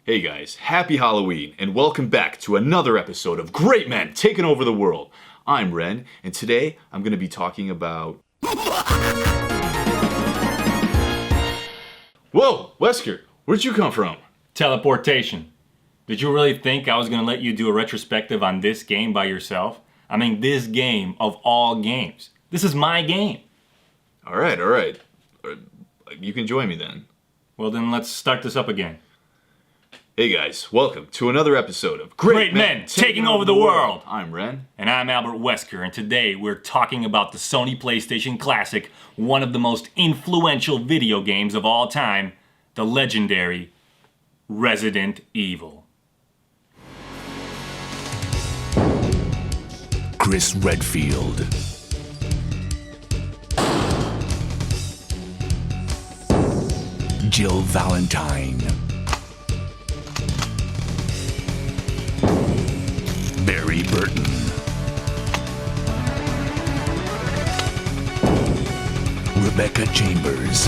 Hey guys, happy Halloween, and welcome back to another episode of Great Men Taking Over the World. I'm Ren, and today I'm going to be talking about... Whoa, Wesker, where'd you come from? Teleportation. Did you really think I was going to let you do a retrospective on this game by yourself? I mean, this game of all games. This is my game. Alright. You can join me then. Well, then let's start this up again. Hey guys, welcome to another episode of Great Men Taking Over the World. I'm Ren. And I'm Albert Wesker, and today we're talking about the Sony PlayStation Classic, one of the most influential video games of all time, the legendary Resident Evil. Chris Redfield, Jill Valentine, Barry Burton, Rebecca Chambers,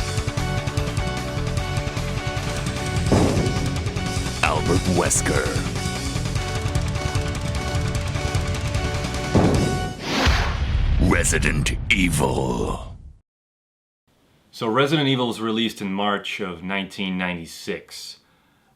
Albert Wesker. Resident Evil. So Resident Evil was released in March of 1996.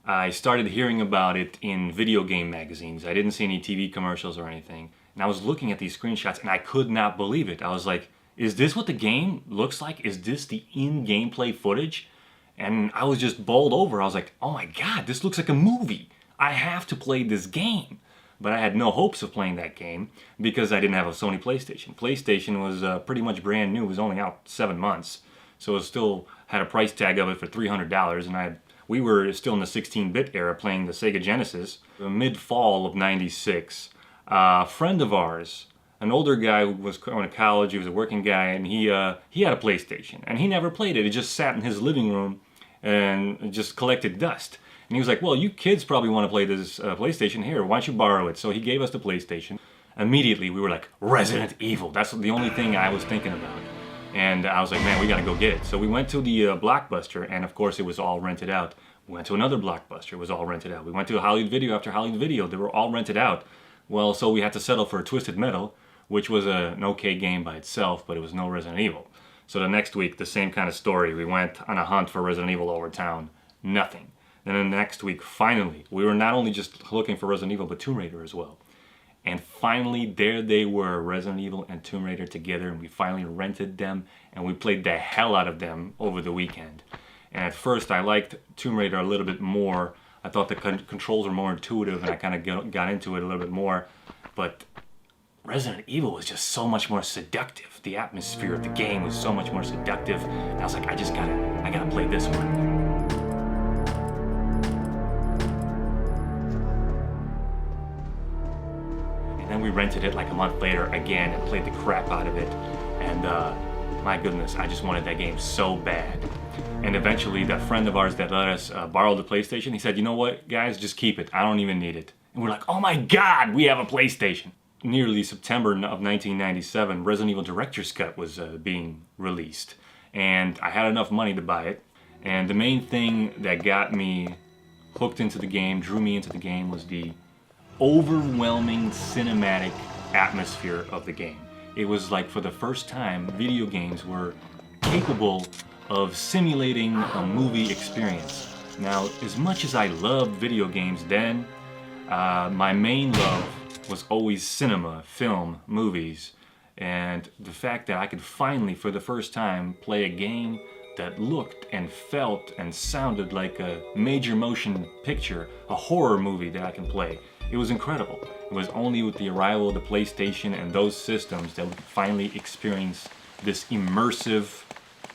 I started hearing about it in video game magazines. I didn't see any TV commercials or anything. And I was looking at these screenshots and I could not believe it. I was like, is this what the game looks like? Is this the in-gameplay footage? And I was just bowled over. I was like, oh my God, this looks like a movie. I have to play this game. But I had no hopes of playing that game because I didn't have a Sony PlayStation. PlayStation was pretty much brand new. It was only out 7 months. So it still had a price tag of it for $300. And we were still in the 16-bit era playing the Sega Genesis. Mid-fall of '96, a friend of ours, an older guy who was going to college, he was a working guy, and he had a PlayStation. And he never played it. It just sat in his living room and just collected dust. And he was like, well, you kids probably want to play this PlayStation. Here, why don't you borrow it? So he gave us the PlayStation. Immediately, we were like, Resident Evil. That's the only thing I was thinking about. And I was like, man, we got to go get it. So we went to the Blockbuster, and of course, it was all rented out. We went to another Blockbuster. It was all rented out. We went to Hollywood Video after Hollywood Video. They were all rented out. Well, so we had to settle for Twisted Metal, which was an okay game by itself, but it was no Resident Evil. So the next week, the same kind of story. We went on a hunt for Resident Evil over town. Nothing. Then the next week, finally, we were not only just looking for Resident Evil, but Tomb Raider as well. And finally, there they were, Resident Evil and Tomb Raider together, and we finally rented them, and we played the hell out of them over the weekend. And at first, I liked Tomb Raider a little bit more. I thought the controls were more intuitive, and I kind of got into it a little bit more. But Resident Evil was just so much more seductive. The atmosphere of the game was so much more seductive. And I was like, I gotta play this one. And then we rented it like a month later again and played the crap out of it. And my goodness, I just wanted that game so bad. And eventually that friend of ours that let us borrow the PlayStation, he said, you know what, guys, just keep it. I don't even need it. And we're like, oh my God, we have a PlayStation. Nearly September of 1997, Resident Evil Director's Cut was being released. And I had enough money to buy it. And the main thing that got me hooked into the game, drew me into the game, was the overwhelming cinematic atmosphere of the game. It was like, for the first time, video games were capable of simulating a movie experience. Now, as much as I loved video games then, my main love was always cinema, film, movies, and the fact that I could finally, for the first time, play a game that looked and felt and sounded like a major motion picture, a horror movie that I can play. It was incredible. It was only with the arrival of the PlayStation and those systems that we could finally experience this immersive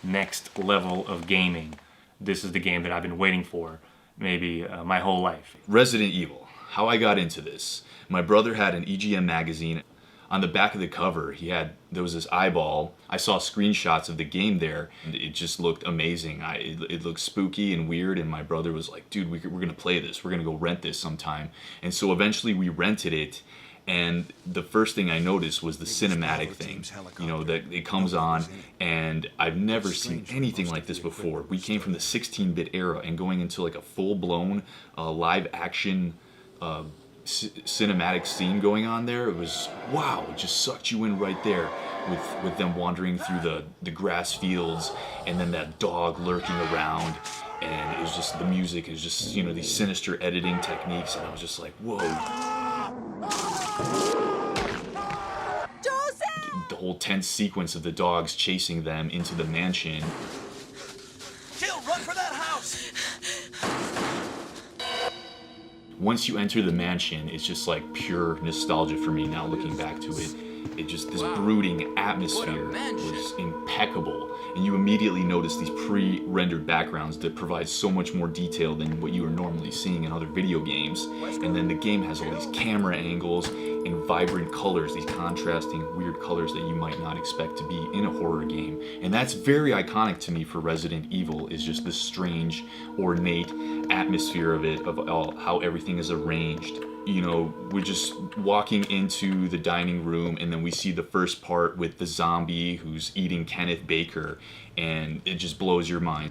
next level of gaming. This is the game that I've been waiting for, maybe my whole life. Resident Evil. How I got into this. My brother had an EGM magazine. On the back of the cover, there was this eyeball. I saw screenshots of the game there, and it just looked amazing. It looked spooky and weird, and my brother was like, dude, we're gonna play this. We're gonna go rent this sometime. And so eventually we rented it, And the first thing I noticed was the cinematic thing, you know, that it comes on, and I've never seen anything like this before. We came from the 16-bit era and going into like a full-blown live action cinematic scene going on there. It was, wow, it just sucked you in right there with them wandering through the grass fields, and then that dog lurking around, and it was just, the music is just, you know, these sinister editing techniques, and I was just like, whoa. The whole tense sequence of the dogs chasing them into the mansion. Jill, run for that house! Once you enter the mansion, it's just like pure nostalgia for me now looking back to it. It just, this brooding atmosphere was impeccable. And you immediately notice these pre-rendered backgrounds that provide so much more detail than what you are normally seeing in other video games. And then the game has all these camera angles and vibrant colors, these contrasting weird colors that you might not expect to be in a horror game. And that's very iconic to me for Resident Evil, is just this strange, ornate atmosphere of it, of how everything is arranged. You know, we're just walking into the dining room, and then we see the first part with the zombie who's eating Kenneth Baker, and it just blows your mind.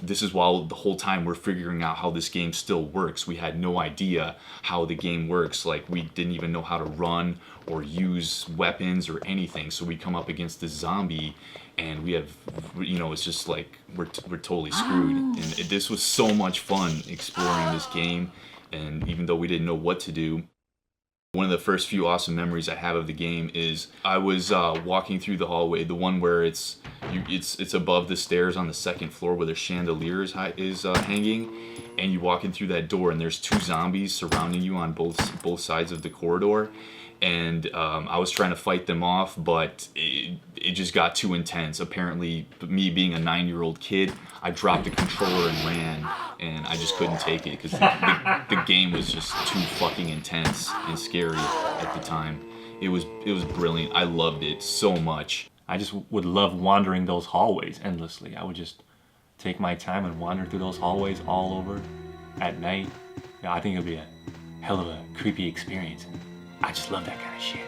This is while the whole time we're figuring out how this game still works. We had no idea how the game works. Like, we didn't even know how to run or use weapons or anything. So we come up against this zombie, and we have, you know, it's just like we're totally screwed. And this was so much fun exploring this game, and even though we didn't know what to do. One of the first few awesome memories I have of the game is I was walking through the hallway, the one where it's above the stairs on the second floor where the chandelier is hanging, and you walk in through that door, and there's two zombies surrounding you on both sides of the corridor. And I was trying to fight them off, but it just got too intense. Apparently, me being a 9-year-old kid, I dropped the controller and ran, and I just couldn't take it because the game was just too fucking intense and scary at the time. It was brilliant. I loved it so much. I just would love wandering those hallways endlessly. I would just take my time and wander through those hallways all over at night. Yeah, I think it would be a hell of a creepy experience. I just love that kind of shit.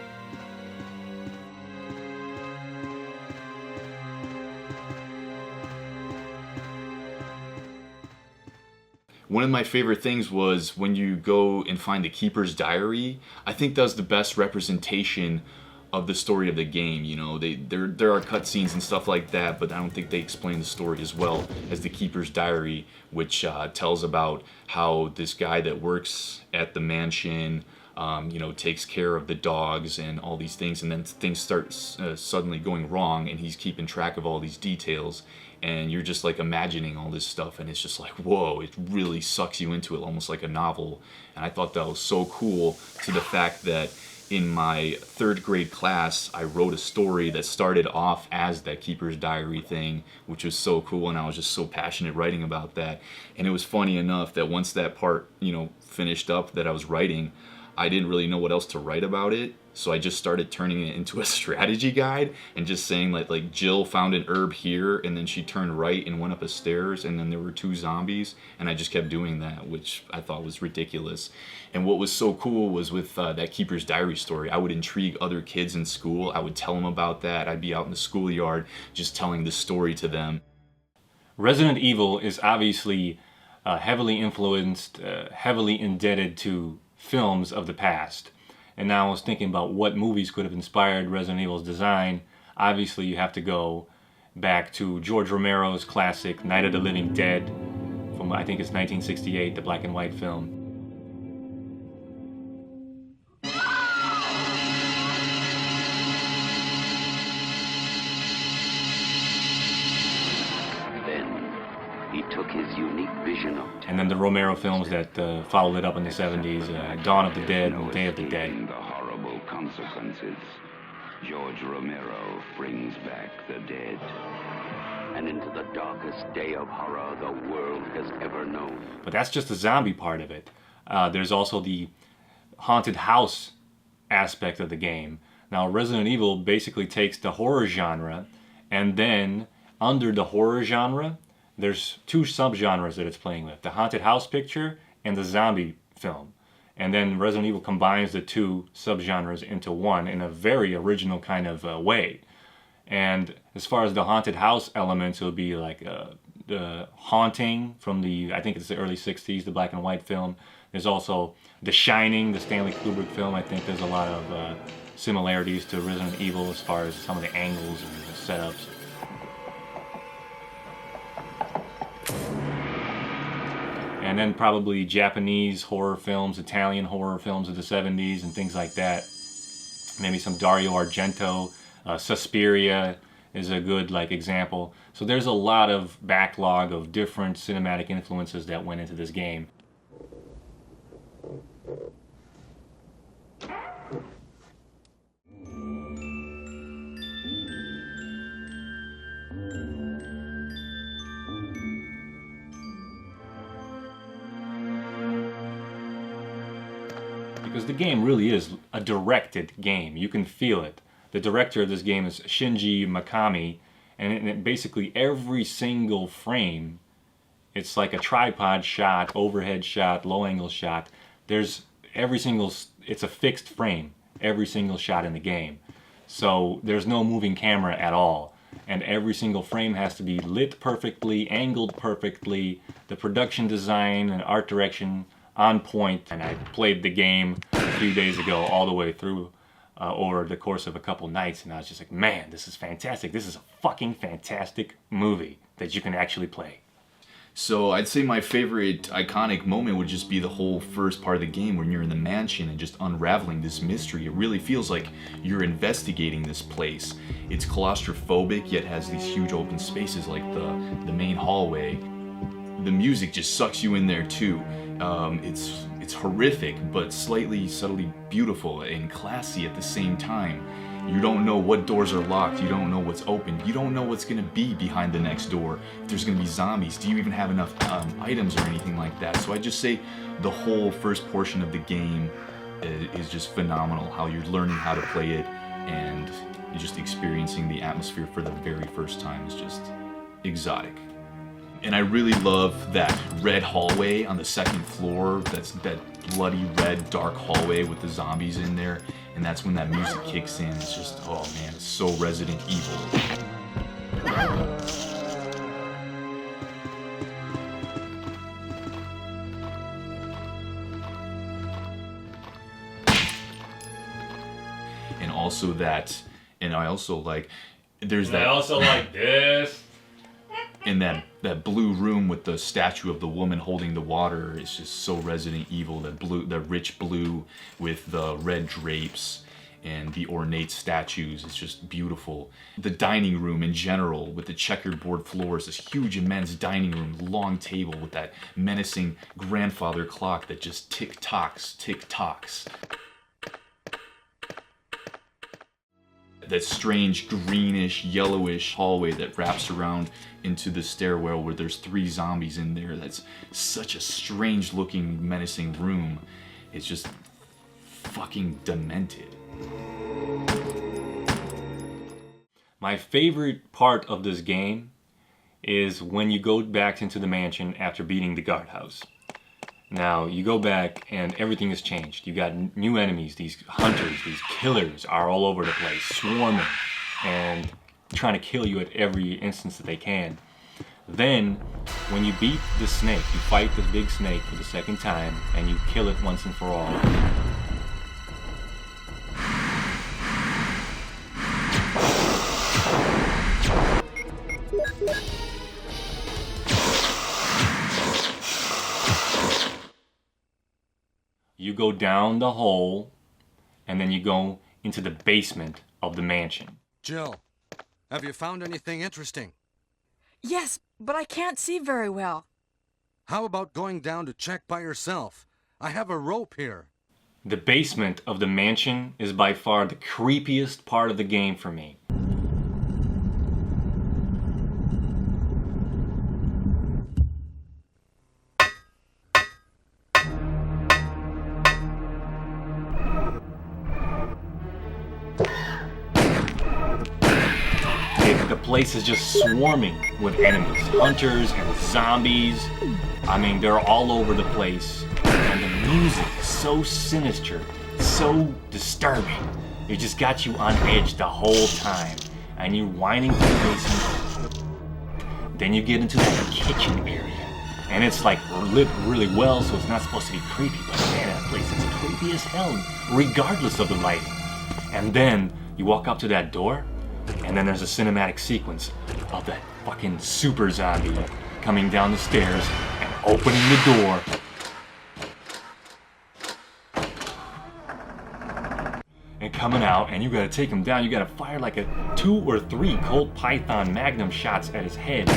One of my favorite things was when you go and find the Keeper's Diary. I think that was the best representation of the story of the game. You know, there are cutscenes and stuff like that, but I don't think they explain the story as well as the Keeper's Diary, which tells about how this guy that works at the mansion, you know, takes care of the dogs and all these things, and then things start suddenly going wrong, and he's keeping track of all these details, and you're just like imagining all this stuff, and it's just like, whoa, it really sucks you into it, almost like a novel. And I thought that was so cool, to the fact that in my 3rd grade class, I wrote a story that started off as that Keeper's Diary thing, which was so cool, and I was just so passionate writing about that. And it was funny enough that once that part, you know, finished up that I was writing, I didn't really know what else to write about it, so I just started turning it into a strategy guide and just saying like Jill found an herb here, and then she turned right and went up a stairs, and then there were 2 zombies, and I just kept doing that, which I thought was ridiculous. And what was so cool was with that Keeper's Diary story, I would intrigue other kids in school. I would tell them about that. I'd be out in the schoolyard just telling the story to them. Resident Evil is obviously heavily influenced, heavily indebted to films of the past. And now I was thinking about what movies could have inspired Resident Evil's design. Obviously you have to go back to George Romero's classic Night of the Living Dead from, I think it's 1968, the black and white film. He took his unique vision of And then the Romero films that followed it up in the 70s, Dawn of the Dead and Day of the Dead. the horrible consequences. George Romero brings back the dead. And into the darkest day of horror the world has ever known. But that's just the zombie part of it. There's also the haunted house aspect of the game. Now, Resident Evil basically takes the horror genre, and then under the horror genre, there's two subgenres that it's playing with, the haunted house picture and the zombie film. And then Resident Evil combines the two subgenres into one in a very original kind of way. And as far as the haunted house elements, it'll be like the Haunting from I think it's the early 60s, the black and white film. There's also The Shining, the Stanley Kubrick film. I think there's a lot of similarities to Resident Evil as far as some of the angles and the setups. And then probably Japanese horror films, Italian horror films of the 70s and things like that. Maybe some Dario Argento, Suspiria is a good example. So there's a lot of backlog of different cinematic influences that went into this game. Because the game really is a directed game. You can feel it. The director of this game is Shinji Mikami, and basically every single frame, it's like a tripod shot, overhead shot, low angle shot. It's a fixed frame, every single shot in the game. So there's no moving camera at all. And every single frame has to be lit perfectly, angled perfectly, the production design and art direction on point. And I played the game a few days ago all the way through over the course of a couple nights, and I was just like, man, this is fantastic. This is a fucking fantastic movie that you can actually play. So I'd say my favorite iconic moment would just be the whole first part of the game when you're in the mansion and just unraveling this mystery. It really feels like you're investigating this place. It's claustrophobic, yet has these huge open spaces like the main hallway. The music just sucks you in there too. It's horrific, but slightly subtly beautiful and classy at the same time. You don't know what doors are locked, you don't know what's open, you don't know what's gonna be behind the next door, if there's gonna be zombies, do you even have enough items or anything like that? So I just say the whole first portion of the game is just phenomenal, how you're learning how to play it and just experiencing the atmosphere for the very first time is just exotic. And I really love that red hallway on the second floor, that bloody red dark hallway with the zombies in there, and that's when that music kicks in. It's just, oh man, it's so Resident Evil. And I also like, there's that. I also like this. In that blue room with the statue of the woman holding the water, it's just so Resident Evil. That rich blue with the red drapes and the ornate statues, it's just beautiful. The dining room in general with the checkerboard floors, this huge immense dining room, long table with that menacing grandfather clock that just tick-tocks, tick-tocks. That strange greenish, yellowish hallway that wraps around into the stairwell where there's 3 zombies in there. That's such a strange looking, menacing room. It's just fucking demented. My favorite part of this game is when you go back into the mansion after beating the guardhouse. Now, you go back and everything has changed. You got new enemies, these hunters, these killers are all over the place, swarming and trying to kill you at every instance that they can. Then, when you beat the snake, you fight the big snake for the second time and you kill it once and for all. You go down the hole, and then you go into the basement of the mansion. Jill, have you found anything interesting? Yes, but I can't see very well. How about going down to check by yourself? I have a rope here. The basement of the mansion is by far the creepiest part of the game for me. place is just swarming with enemies, hunters and zombies. I mean, they're all over the place, and the music is so sinister, so disturbing. It just got you on edge the whole time, and you're whining to the basement. Then you get into that kitchen area, and it's like lit really well, so it's not supposed to be creepy, but man, that place is creepy as hell, regardless of the lighting. And then you walk up to that door, and then there's a cinematic sequence of that fucking super zombie coming down the stairs and opening the door. And coming out, and you gotta take him down. You gotta fire like a 2 or 3 Colt Python Magnum shots at his head.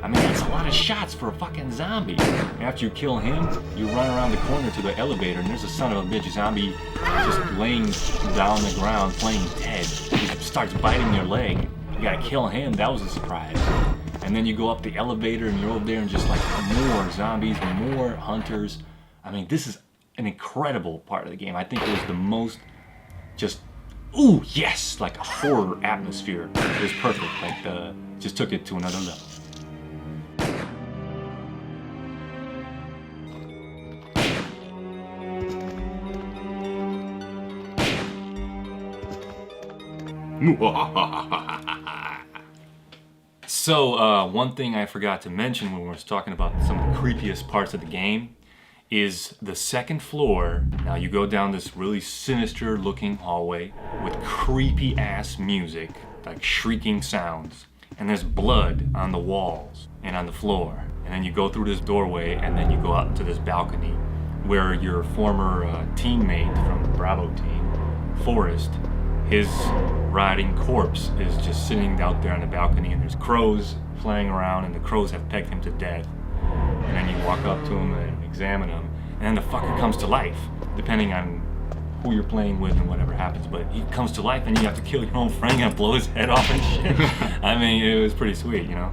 I mean, that's a lot of shots for a fucking zombie. After you kill him, you run around the corner to the elevator, and there's a son of a bitch zombie just laying down the ground, playing dead. He starts biting your leg. You gotta kill him. That was a surprise. And then you go up the elevator, and you're over there, and just like more zombies, more hunters. I mean, this is an incredible part of the game. I think it was the most just, ooh, yes, like a horror atmosphere. It was perfect. Like, just took it to another level. So, one thing I forgot to mention when we were talking about some of the creepiest parts of the game is the second floor. Now you go down this really sinister looking hallway with creepy ass music, like shrieking sounds. And there's blood on the walls and on the floor. And then you go through this doorway, and then you go out to this balcony where your former teammate from the Bravo team, Forrest, his rotting corpse is just sitting out there on the balcony, and there's crows flying around, and the crows have pegged him to death. And then you walk up to him and examine him, and then the fucker comes to life, depending on who you're playing with and whatever happens. But he comes to life, and you have to kill your own friend and blow his head off and shit. I mean, it was pretty sweet, you know?